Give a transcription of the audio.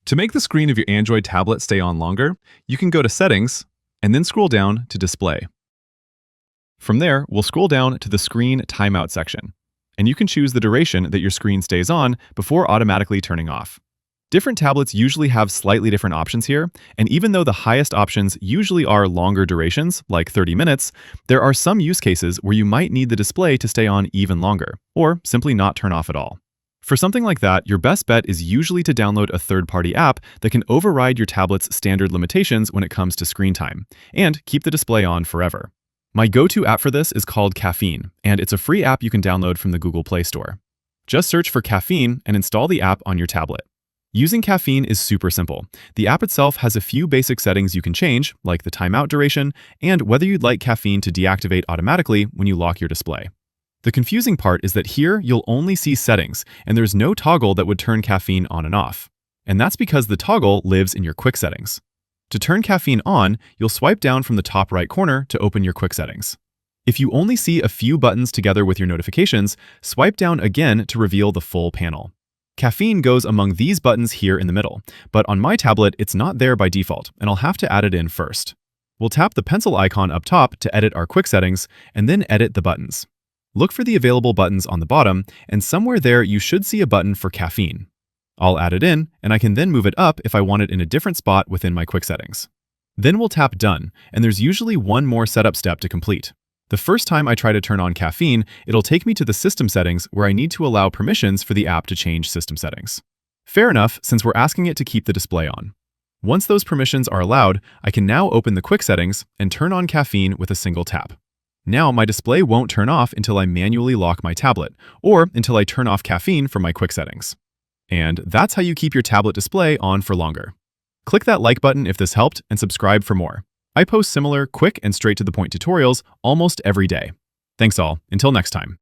To make the screen of your Android tablet stay on longer, you can go to Settings and then scroll down to Display. From there, we'll scroll down to the Screen Timeout section, and you can choose the duration that your screen stays on before automatically turning off. Different tablets usually have slightly different options here, and even though the highest options usually are longer durations, like 30 minutes, there are some use cases where you might need the display to stay on even longer, or simply not turn off at all. For something like that, your best bet is usually to download a third-party app that can override your tablet's standard limitations when it comes to screen time, and keep the display on forever. My go-to app for this is called Caffeine, and it's a free app you can download from the Google Play Store. Just search for Caffeine and install the app on your tablet. Using Caffeine is super simple. The app itself has a few basic settings you can change, like the timeout duration, and whether you'd like Caffeine to deactivate automatically when you lock your display. The confusing part is that here you'll only see settings, and there's no toggle that would turn Caffeine on and off. And that's because the toggle lives in your quick settings. To turn Caffeine on, you'll swipe down from the top right corner to open your quick settings. If you only see a few buttons together with your notifications, swipe down again to reveal the full panel. Caffeine goes among these buttons here in the middle, but on my tablet it's not there by default, and I'll have to add it in first. We'll tap the pencil icon up top to edit our quick settings, and then edit the buttons. Look for the available buttons on the bottom, and somewhere there you should see a button for Caffeine. I'll add it in, and I can then move it up if I want it in a different spot within my quick settings. Then we'll tap Done, and there's usually one more setup step to complete. The first time I try to turn on Caffeine, it'll take me to the system settings where I need to allow permissions for the app to change system settings. Fair enough, since we're asking it to keep the display on. Once those permissions are allowed, I can now open the quick settings and turn on Caffeine with a single tap. Now my display won't turn off until I manually lock my tablet, or until I turn off Caffeine from my quick settings. And that's how you keep your tablet display on for longer. Click that like button if this helped, and subscribe for more. I post similar, quick, and straight-to-the-point tutorials almost every day. Thanks all. Until next time.